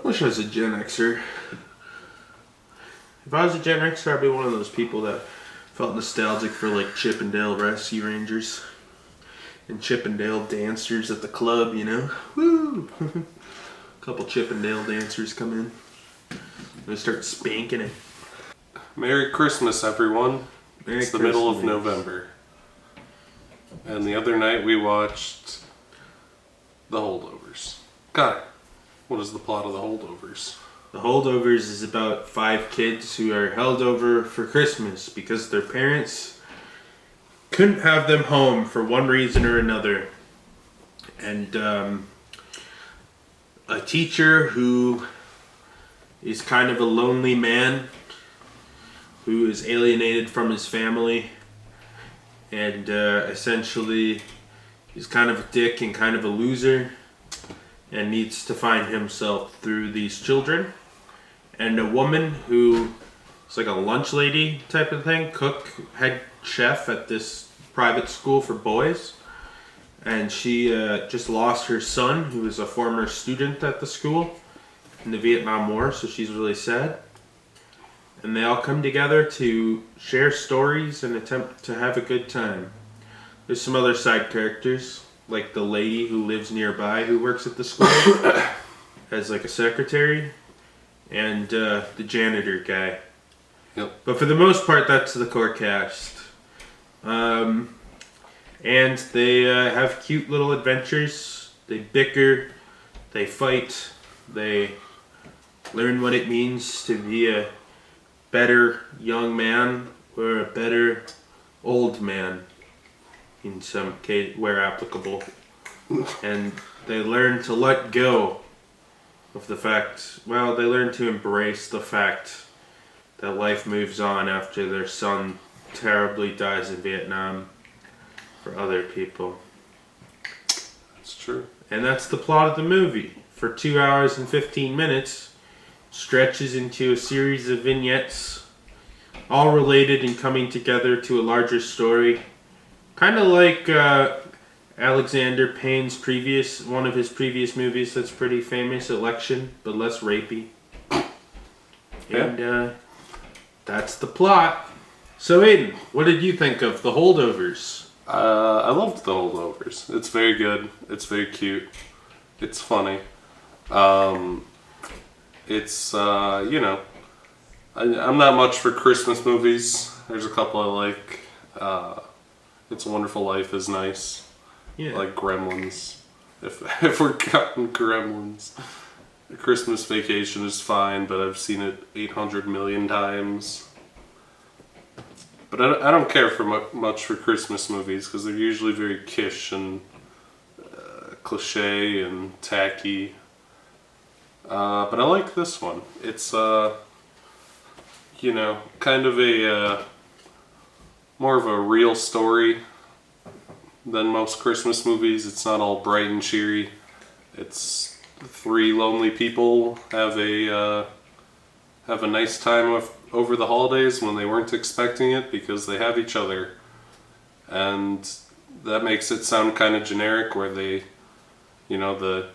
I wish I was a Gen Xer. If I was a Gen Xer, I'd be one of those people that felt nostalgic for like Chip and Dale Rescue Rangers and Chip and Dale dancers at the club, you know? Woo! A couple Chip and Dale dancers come in. They start spanking it. Merry Christmas, everyone. It's the middle of November. And the other night we watched The Holdovers. God, what is the plot of The Holdovers? The Holdovers is about 5 kids who are held over for Christmas because their parents couldn't have them home for one reason or another. And a teacher who is kind of a lonely man who is alienated from his family and essentially he's kind of a dick and kind of a loser and needs to find himself through these children. And a woman who is like a lunch lady type of thing, cook, head chef at this private school for boys. And she just lost her son, who was a former student at the school in the Vietnam War, so she's really sad. And they all come together to share stories and attempt to have a good time. There's some other side characters, like the lady who lives nearby who works at the school as like a secretary, and the janitor guy. Yep. But for the most part, that's the core cast. And they have cute little adventures. They bicker, they fight, they learn what it means to be a better young man or a better old man in some case where applicable. And they learn to let go of the fact, well, they learn to embrace the fact that life moves on after their son terribly dies in Vietnam for other people. That's true. And that's the plot of the movie. For 2 hours and 15 minutes, stretches into a series of vignettes, all related and coming together to a larger story. Kind of like Alexander Payne's one of his previous movies that's pretty famous, Election, but less rapey. Yeah. And that's the plot. So Aiden, what did you think of The Holdovers? I loved The Holdovers. It's very good. It's very cute. It's funny. It's, I'm not much for Christmas movies. There's a couple I like. It's a Wonderful Life is nice. Yeah. Like Gremlins. If we're counting Gremlins. Christmas Vacation is fine, but I've seen it 800 million times. But I don't care for much for Christmas movies because they're usually very kitsch and cliche and tacky. But I like this one. It's, kind of a more of a real story than most Christmas movies. It's not all bright and cheery. It's 3 lonely people have a nice time over the holidays when they weren't expecting it because they have each other. And that makes it sound kind of generic where they, the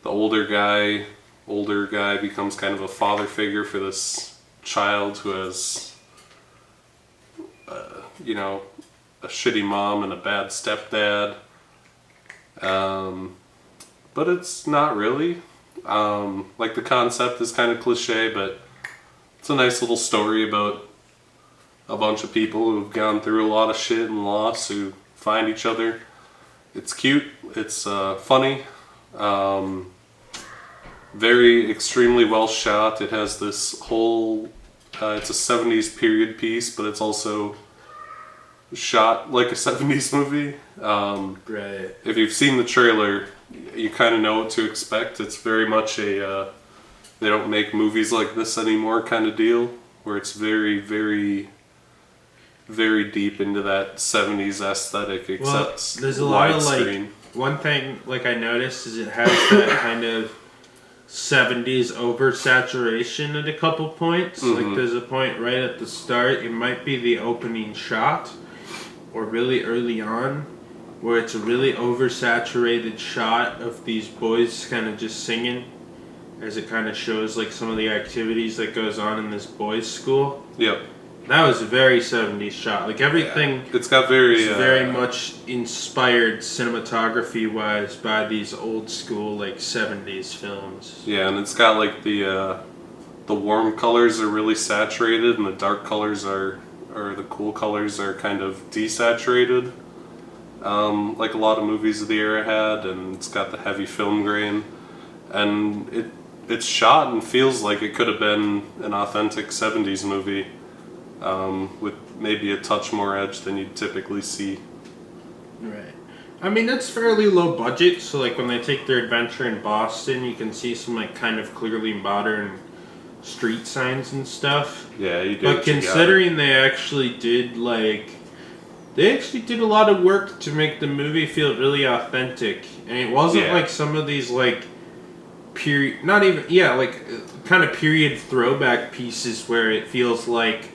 older guy becomes kind of a father figure for this child who has, a shitty mom and a bad stepdad. But it's not really. Like the concept is kind of cliche, but it's a nice little story about a bunch of people who've gone through a lot of shit and loss who find each other. It's cute. It's funny. Very extremely well shot. It has this whole, it's a 70s period piece, but it's also shot like a 70s movie. Right. If you've seen the trailer, you kind of know what to expect. It's very much a, they don't make movies like this anymore kind of deal, where it's very, very, very deep into that 70s aesthetic, except there's a lot of widescreen. One thing I noticed is it has that kind of 70s oversaturation at a couple points. Mm-hmm. Like there's a point right at the start, it might be the opening shot or really early on, where it's a really oversaturated shot of these boys kind of just singing as it kind of shows like some of the activities that goes on in this boys' school. Yep. That was a very 70s shot. Like everything, Yeah. It's got very much inspired cinematography wise by these old school like 70s films. Yeah, and it's got like the warm colors are really saturated, and the dark colors or the cool colors are kind of desaturated. Like a lot of movies of the era had, and it's got the heavy film grain, and it's shot and feels like it could have been an authentic 70s movie, with maybe a touch more edge than you'd typically see. Right. I mean, it's fairly low budget, so like when they take their adventure in Boston, you can see some like kind of clearly modern street signs and stuff. Yeah, you do. But considering they actually did a lot of work to make the movie feel really authentic, and it wasn't like some of these like period, not even kind of period throwback pieces where it feels like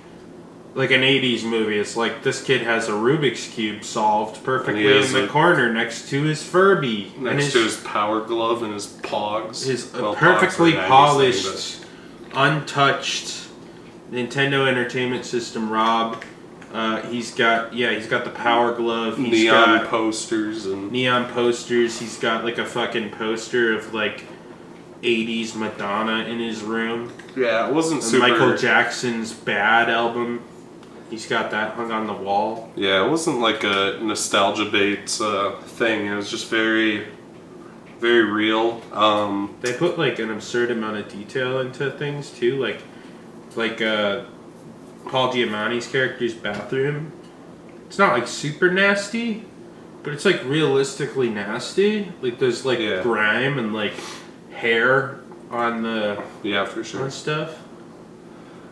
an 80s movie. It's like this kid has a Rubik's Cube solved perfectly in the corner next to his Furby. Next to his Power Glove and his Pogs. His perfectly polished, untouched Nintendo Entertainment System Rob. He's got the Power Glove. He's neon posters. He's got like a fucking poster of like 80s Madonna in his room. Yeah, it wasn't super... Michael Jackson's Bad album. He's got that hung on the wall. Yeah, it wasn't like a nostalgia bait thing. It was just very, very real. They put like an absurd amount of detail into things too, like Paul Giamatti's character's bathroom. It's not like super nasty, but it's like realistically nasty. Like there's like grime and like hair on the for sure on stuff.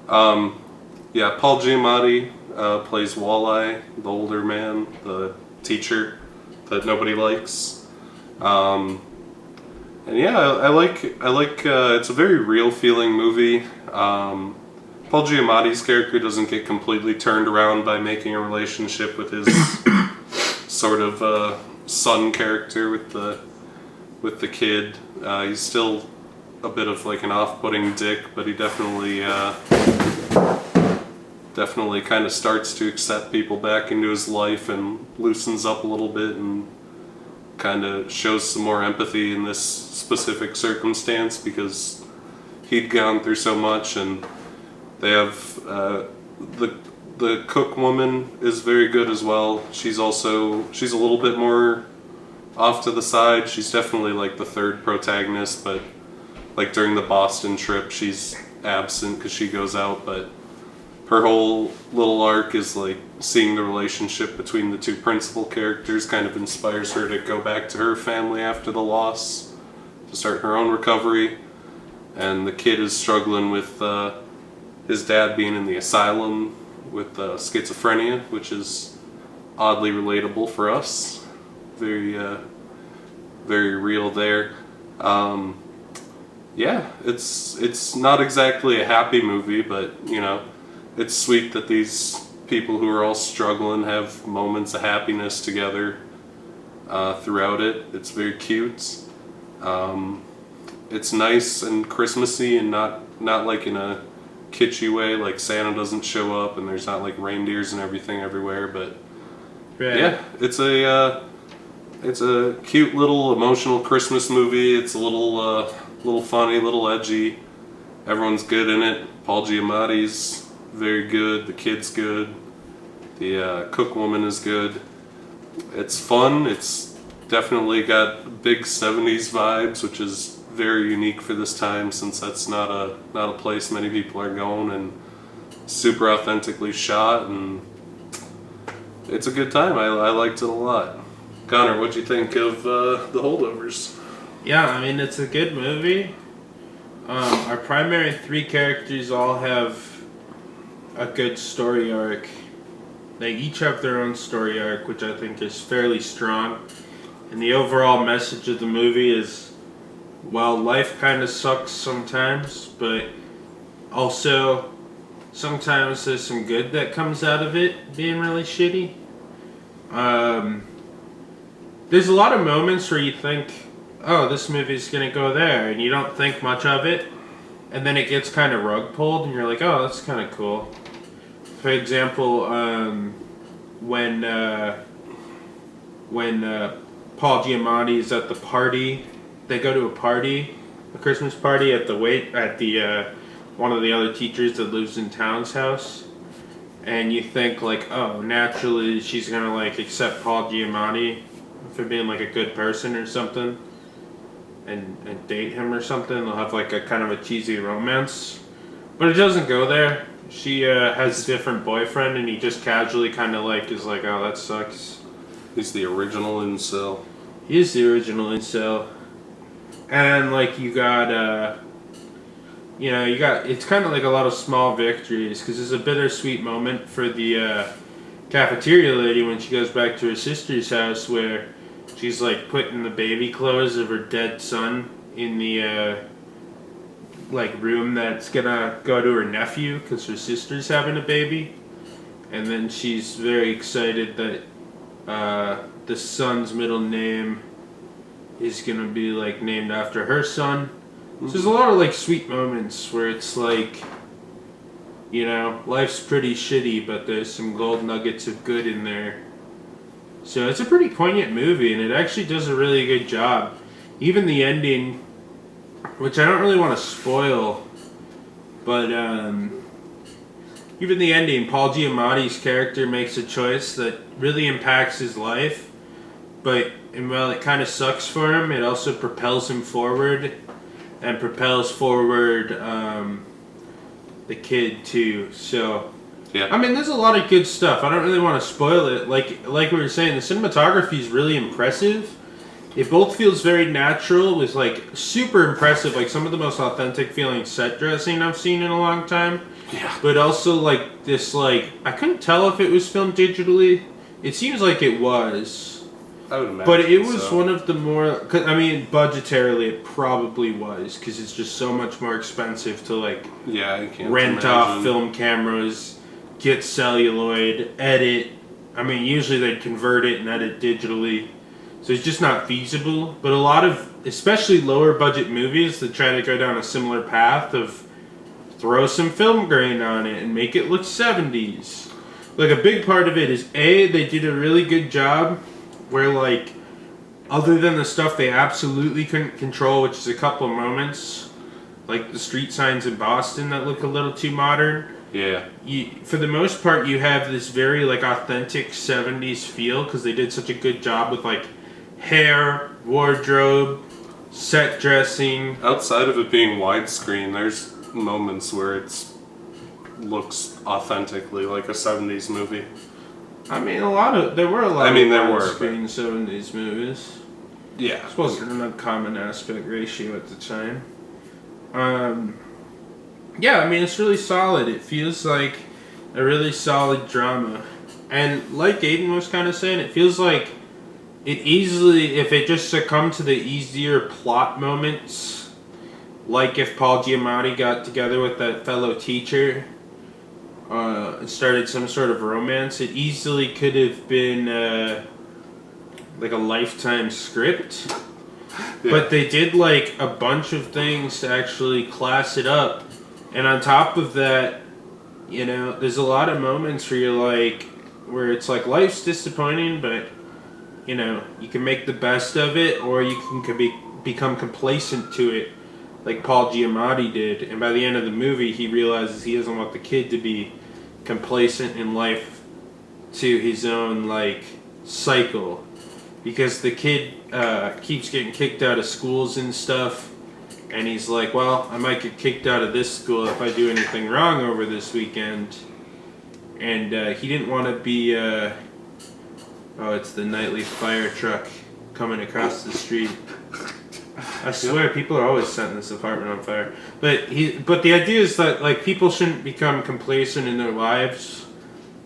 Paul Giamatti plays Walleye, the older man, the teacher that nobody likes. I like it's a very real feeling movie. Paul Giamatti's character doesn't get completely turned around by making a relationship with his sort of son character with the kid. He's still a bit of like an off-putting dick, but he definitely kind of starts to accept people back into his life and loosens up a little bit and kind of shows some more empathy in this specific circumstance because he'd gone through so much. And they have the cook woman is very good as well. She's a little bit more off to the side. She's definitely like the third protagonist, but like during the Boston trip she's absent because she goes out, but her whole little arc is like seeing the relationship between the two principal characters kind of inspires her to go back to her family after the loss to start her own recovery. And the kid is struggling with his dad being in the asylum with schizophrenia, which is oddly relatable for us. Very very real there. It's not exactly a happy movie, but you know, it's sweet that these people who are all struggling have moments of happiness together throughout it. It's very cute. It's nice and Christmassy and not like in a kitschy way, like Santa doesn't show up and there's not like reindeers and everything everywhere, but it's a cute little emotional Christmas movie. It's a little funny, a little edgy. Everyone's good in it. Paul Giamatti's very good. The kid's good. The cook woman is good. It's fun. It's definitely got big 70s vibes, which is very unique for this time since that's not a place many people are going, and super authentically shot, and it's a good time. I liked it a lot. Connor, what'd you think of The Holdovers? Yeah, I mean, it's a good movie. Our primary three characters all have a good story arc. They each have their own story arc, which I think is fairly strong. And the overall message of the movie is, well, life kind of sucks sometimes, but also sometimes there's some good that comes out of it being really shitty. There's a lot of moments where you think, oh, this movie's gonna go there, and you don't think much of it, and then it gets kind of rug pulled, and you're like, oh, that's kind of cool. For example, when Paul Giamatti is at the party, they go to a party, a Christmas party at the one of the other teachers that lives in town's house, and you think like, oh, naturally she's gonna like accept Paul Giamatti for being like a good person or something, and date him or something. They'll have like a kind of a cheesy romance, but it doesn't go there. She has a different boyfriend, and he just casually kind of like is like, oh, that sucks. He's the original incel. He is the original incel. And like you got it's kind of like a lot of small victories, because there's a bittersweet moment for the cafeteria lady when she goes back to her sister's house, where she's like putting the baby clothes of her dead son in the like room that's gonna go to her nephew because her sister's having a baby, and then she's very excited that the son's middle name is gonna be like named after her son. So there's a lot of like sweet moments where it's like, you know, life's pretty shitty, but there's some gold nuggets of good in there. So it's a pretty poignant movie, and it actually does a really good job. Even the ending, which I don't really want to spoil, but even the ending, Paul Giamatti's character makes a choice that really impacts his life, and while it kind of sucks for him, it also propels him forward, and propels forward the kid too. So, yeah. I mean, there's a lot of good stuff. I don't really want to spoil it. Like we were saying, the cinematography is really impressive. It both feels very natural, with like super impressive, like some of the most authentic feeling set dressing I've seen in a long time. Yeah. But also like this, like, I couldn't tell if it was filmed digitally. It seems like it was. I would imagine. But it was so. one of the more, I mean, budgetarily it probably was, because it's just so much more expensive to like I can't rent imagine. off film cameras, get celluloid, edit. I mean, usually they'd convert it and edit digitally. So it's just not feasible. But a lot of, especially lower budget movies that try to go down a similar path of throw some film grain on it and make it look 70s. Like, a big part of it is, A, they did a really good job where, like, other than the stuff they absolutely couldn't control, which is a couple of moments, like the street signs in Boston that look a little too modern. Yeah. For the most part, you have this very, like, authentic 70s feel, because they did such a good job with, like, hair, wardrobe, set dressing. Outside of it being widescreen, there's moments where it looks authentically like a 70s movie. I mean, there were a lot of widescreen 70s movies. Yeah. I suppose it's an uncommon aspect ratio at the time. Yeah, I mean, it's really solid. It feels like a really solid drama. And like Aiden was kind of saying, it feels like it easily, if it just succumbed to the easier plot moments, like if Paul Giamatti got together with that fellow teacher and started some sort of romance, it easily could have been like a Lifetime script. Yeah. But they did like a bunch of things to actually class it up. And on top of that, you know, there's a lot of moments where you're like, where it's like life's disappointing, but you know, you can make the best of it, or you can become complacent to it, like Paul Giamatti did. And by the end of the movie, he realizes he doesn't want the kid to be complacent in life to his own, like, cycle. Because the kid keeps getting kicked out of schools and stuff, and he's like, well, I might get kicked out of this school if I do anything wrong over this weekend. And he didn't want to be... oh, it's the nightly fire truck coming across the street. I swear, people are always setting this apartment on fire. But the idea is that, like, people shouldn't become complacent in their lives,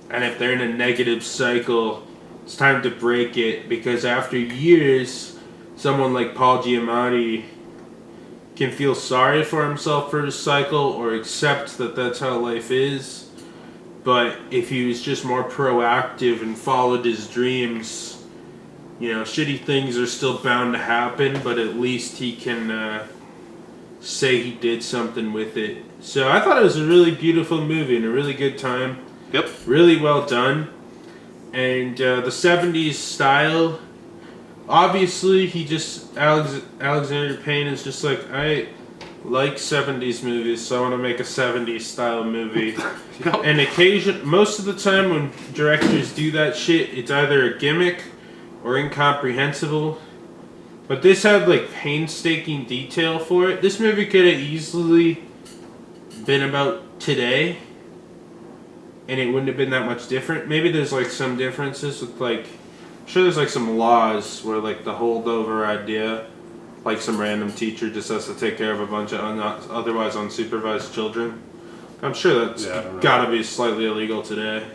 and if they're in a negative cycle, it's time to break it, because after years, someone like Paul Giamatti can feel sorry for himself for his cycle, or accept that that's how life is. But if he was just more proactive and followed his dreams, shitty things are still bound to happen, but at least he can say he did something with it. So I thought it was a really beautiful movie and a really good time. Yep. Really well done. And the 70s style, obviously Alexander Payne is just like, I like 70s movies, so I want to make a 70s style movie. Yep. And most of the time when directors do that shit, it's either a gimmick or incomprehensible. But this had like painstaking detail for it. This movie could have easily been about today, and it wouldn't have been that much different. Maybe there's like some differences with like, I'm sure there's like some laws where like the holdover idea, like some random teacher just has to take care of a bunch of otherwise unsupervised children. I'm sure that's gotta be slightly illegal today.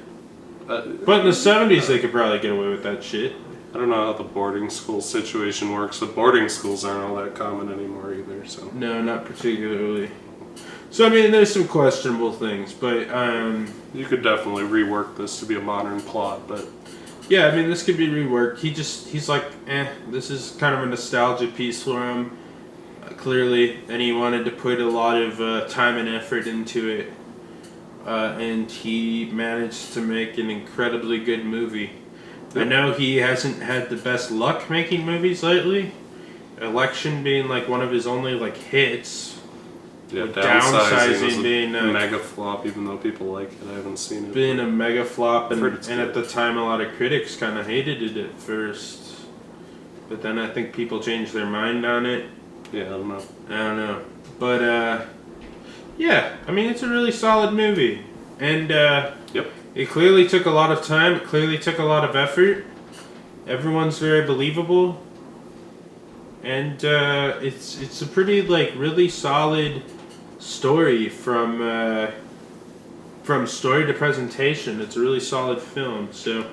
But in the 70s they could probably get away with that shit. I don't know how the boarding school situation works, but boarding schools aren't all that common anymore either. So no, not particularly. So I mean, there's some questionable things, but you could definitely rework this to be a modern plot. But yeah, I mean, this could be reworked. He's like, this is kind of a nostalgia piece for him, clearly, and he wanted to put a lot of time and effort into it, and he managed to make an incredibly good movie. I know he hasn't had the best luck making movies lately. Election being like one of his only like hits. Yeah, Downsizing was a being a mega flop, even though people like it. I haven't seen it. Being a mega flop, and It's at the time a lot of critics kind of hated it at first. But then I think people changed their mind on it. Yeah, I don't know. But yeah, I mean, it's a really solid movie. And Yep. it clearly took a lot of time. It clearly took a lot of effort. Everyone's very believable. And it's a pretty like really solid story from story to presentation. It's a really solid film. So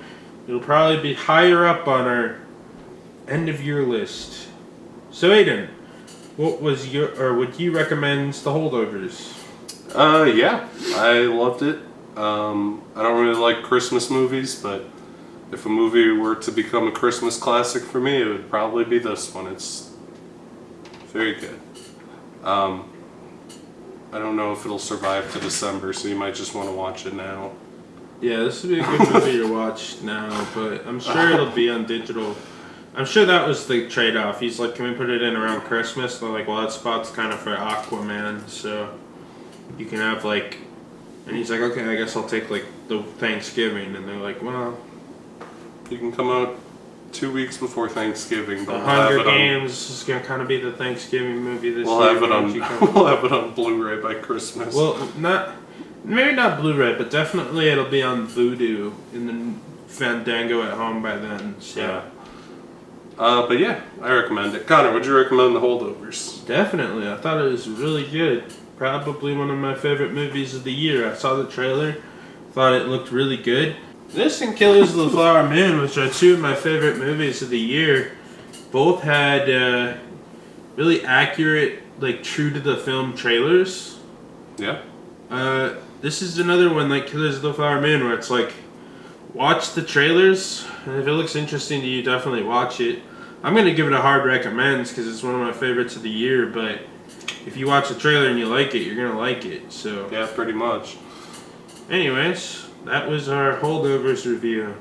it'll probably be higher up on our end of year list. So Aiden, would you recommend The Holdovers? Yeah, I loved it. I don't really like Christmas movies, but if a movie were to become a Christmas classic for me, it would probably be this one. It's very good. I don't know if it'll survive to December, so you might just want to watch it now. Yeah, this would be a good movie to watch now, but I'm sure it'll be on digital. I'm sure that was the trade-off. He's like, can we put it in around Christmas? They're like, well, that spot's kind of for Aquaman, so you can have like... And he's like, okay, I guess I'll take like the Thanksgiving. And they're like, well... You can come out 2 weeks before Thanksgiving, but The Hunger Games is going to kind of be the Thanksgiving movie this year. We'll have it on Blu-ray by Christmas. Well, maybe not Blu-ray, but definitely it'll be on Vudu in the Fandango at home by then. So. Yeah. But yeah, I recommend it. Connor, would you recommend The Holdovers? Definitely. I thought it was really good. Probably one of my favorite movies of the year. I saw the trailer, thought it looked really good. This and Killers of the Flower Moon, which are two of my favorite movies of the year, both had really accurate, like true to the film trailers. Yeah. This is another one like Killers of the Flower Moon, where it's like, watch the trailers, and if it looks interesting to you, definitely watch it. I'm going to give it a hard recommend because it's one of my favorites of the year, but if you watch the trailer and you like it, you're going to like it. So yeah, pretty much. Anyways, that was our Holdovers review.